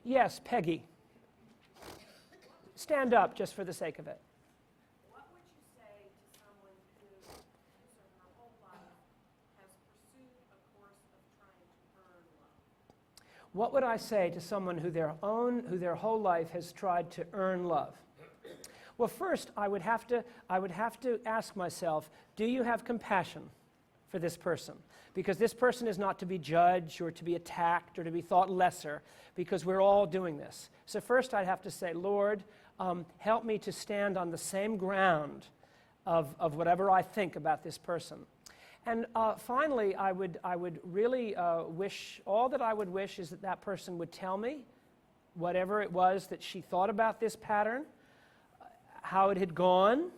Yes, Peggy. Stand up just for the sake of it. What would you say to someone who his or her whole life has pursued a course of trying to earn love? What would I say to someone who their whole life has tried to earn love? Well, first, I would have to ask myself, do you have compassion for this person? Because this person is not to be judged or to be attacked or to be thought lesser, because we're all doing this. So first I'd have to say, Lord, help me to stand on the same ground of whatever I think about this person. And finally, I would really wish, all that I would wish is that that person would tell me whatever it was that she thought about this pattern, how it had gone,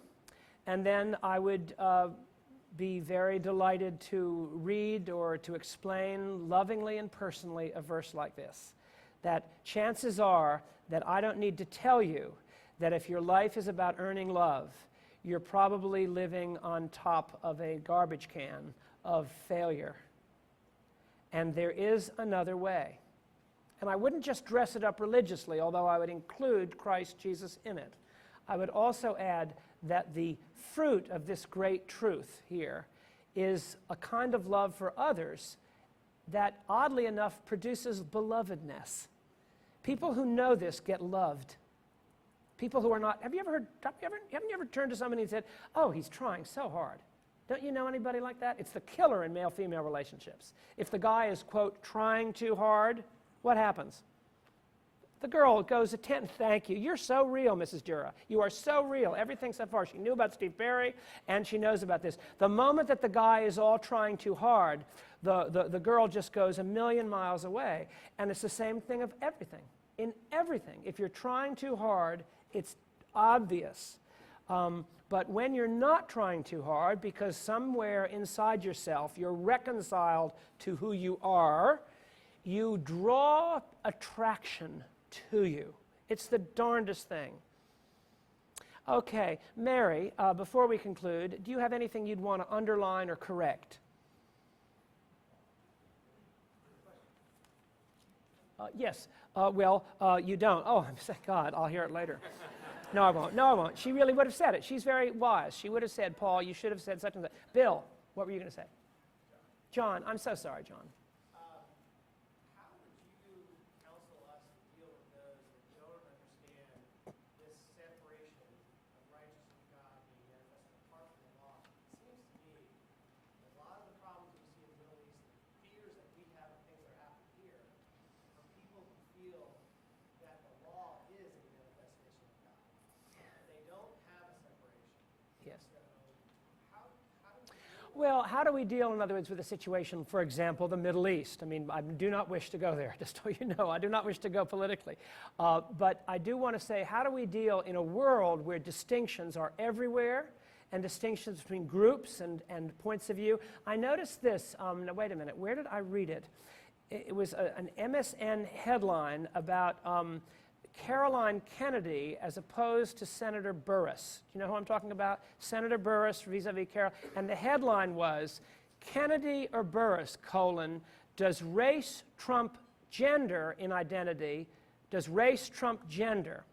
and then I would be very delighted to read or to explain lovingly and personally a verse like this. That chances are that I don't need to tell you that if your life is about earning love, you're probably living on top of a garbage can of failure. And there is another way. And I wouldn't just dress it up religiously, although I would include Christ Jesus in it. I would also add that the fruit of this great truth here is a kind of love for others that, oddly enough, produces belovedness. People who know this get loved. People who are not, haven't you ever turned to somebody and said, oh, he's trying so hard? Don't you know anybody like that? It's the killer in male-female relationships. If the guy is, quote, trying too hard, what happens? The girl goes, thank you. You're so real, Mrs. Dura. You are so real. Everything so far. She knew about Steve Perry, and she knows about this. The moment that the guy is all trying too hard, the girl just goes a million miles away. And it's the same thing of everything. In everything. If you're trying too hard, it's obvious. But when you're not trying too hard, because somewhere inside yourself you're reconciled to who you are, you draw attraction to you. It's the darndest thing. Okay, Mary, before we conclude, do you have anything you'd want to underline or correct? Yes. You don't. Oh, thank God, I'll hear it later. No, I won't. No, I won't. She really would have said it. She's very wise. She would have said, Paul, you should have said such and such. Bill, what were you going to say? John, I'm so sorry, John. Well, how do we deal, in other words, with a situation, for example, the Middle East? I mean, I do not wish to go there, just so you know. I do not wish to go politically. But I do want to say, how do we deal in a world where distinctions are everywhere and distinctions between groups and points of view? I noticed this. Now, wait a minute. Where did I read it? It was an MSN headline about Caroline Kennedy as opposed to Senator Burris. Do you know who I'm talking about? Senator Burris vis-a-vis Carol. And the headline was, Kennedy or Burris, does race trump gender in identity? Does race trump gender?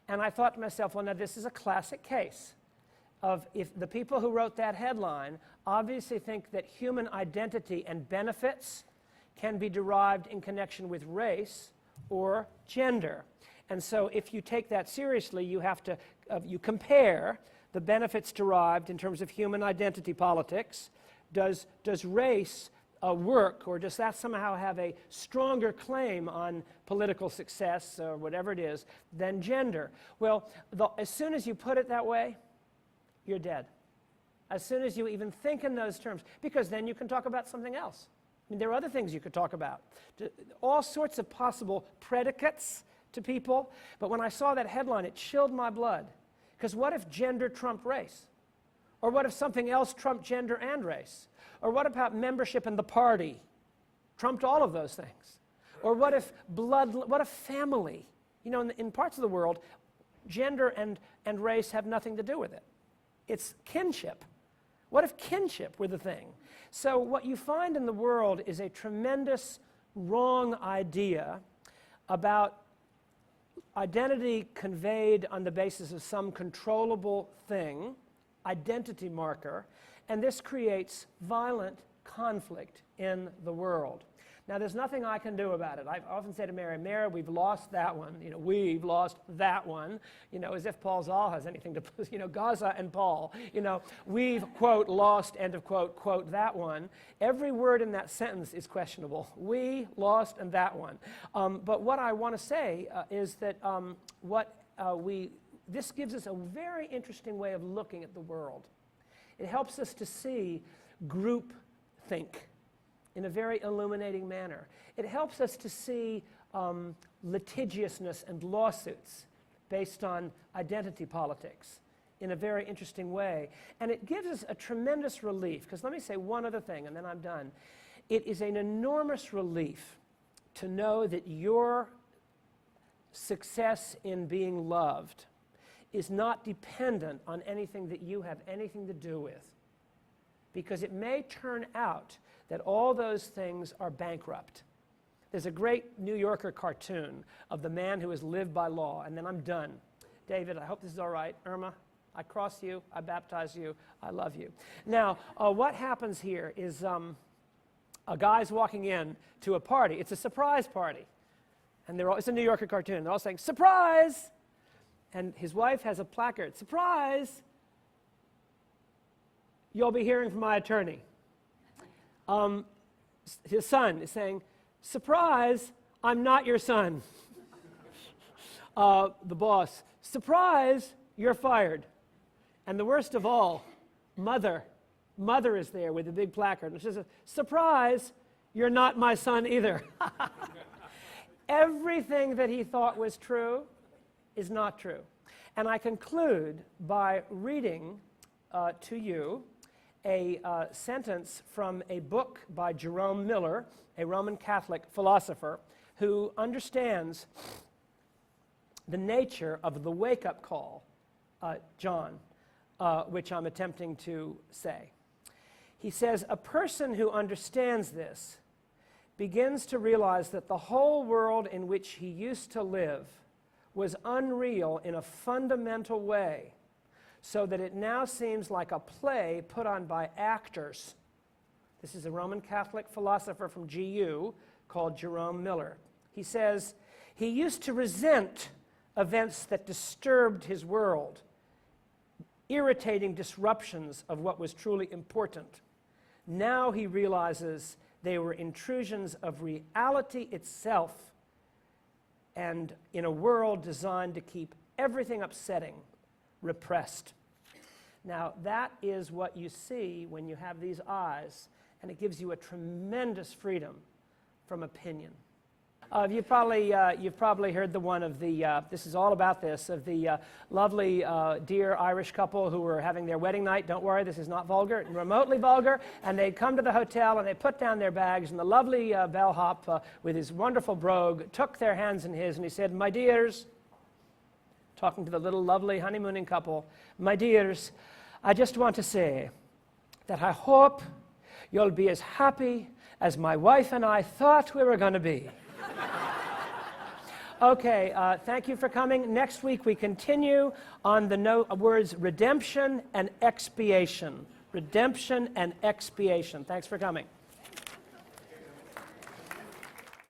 And I thought to myself, well, now this is a classic case of if the people who wrote that headline obviously think that human identity and benefits can be derived in connection with race or gender. And so if you take that seriously, you have to, you compare the benefits derived in terms of human identity politics. Does race work, or does that somehow have a stronger claim on political success or whatever it is than gender? Well, as soon as you put it that way, you're dead. As soon as you even think in those terms, because then you can talk about something else. I mean, there are other things you could talk about. All sorts of possible predicates to people, but when I saw that headline, it chilled my blood. Because what if gender trumped race? Or what if something else trumped gender and race? Or what about membership in the party trumped all of those things? Or what if what if family? You know, in parts of the world, gender and race have nothing to do with it. It's kinship. What if kinship were the thing? So what you find in the world is a tremendous wrong idea about identity conveyed on the basis of some controllable thing, identity marker, and this creates violent conflict in the world. Now, there's nothing I can do about it. I often say to Mary, we've lost that one. We've lost that one. As if Paul Zahl has anything to, Gaza and Paul. We've, quote, lost, end of quote, that one. Every word in that sentence is questionable. We lost and that one. But what I want to say is that this gives us a very interesting way of looking at the world. It helps us to see group think in a very illuminating manner. It helps us to see litigiousness and lawsuits based on identity politics in a very interesting way. And it gives us a tremendous relief, because let me say one other thing and then I'm done. It is an enormous relief to know that your success in being loved is not dependent on anything that you have anything to do with. Because it may turn out that all those things are bankrupt. There's a great New Yorker cartoon of the man who has lived by law, and then I'm done. David, I hope this is all right. Irma, I cross you, I baptize you, I love you. Now, what happens here is a guy's walking in to a party. It's a surprise party. And it's a New Yorker cartoon. They're all saying, surprise! And his wife has a placard, surprise! You'll be hearing from my attorney. His son is saying, surprise, I'm not your son. The boss, surprise, you're fired. And the worst of all, mother is there with a big placard. And she says, surprise, you're not my son either. Everything that he thought was true is not true. And I conclude by reading to you a sentence from a book by Jerome Miller, a Roman Catholic philosopher, who understands the nature of the wake-up call, John, which I'm attempting to say. He says, a person who understands this begins to realize that the whole world in which he used to live was unreal in a fundamental way, so that it now seems like a play put on by actors. This is a Roman Catholic philosopher from GU called Jerome Miller. He says, he used to resent events that disturbed his world, irritating disruptions of what was truly important. Now he realizes they were intrusions of reality itself, and in a world designed to keep everything upsetting, repressed. Now, that is what you see when you have these eyes, and it gives you a tremendous freedom from opinion. You've probably heard the one of the, this is all about this, of the lovely, dear Irish couple who were having their wedding night. Don't worry, this is not vulgar, remotely vulgar. And they'd come to the hotel and they put down their bags, and the lovely bellhop with his wonderful brogue took their hands in his and he said, my dears, talking to the little lovely honeymooning couple, my dears, I just want to say that I hope you'll be as happy as my wife and I thought we were going to be. Okay, thank you for coming. Next week we continue on the words redemption and expiation. Redemption and expiation. Thanks for coming.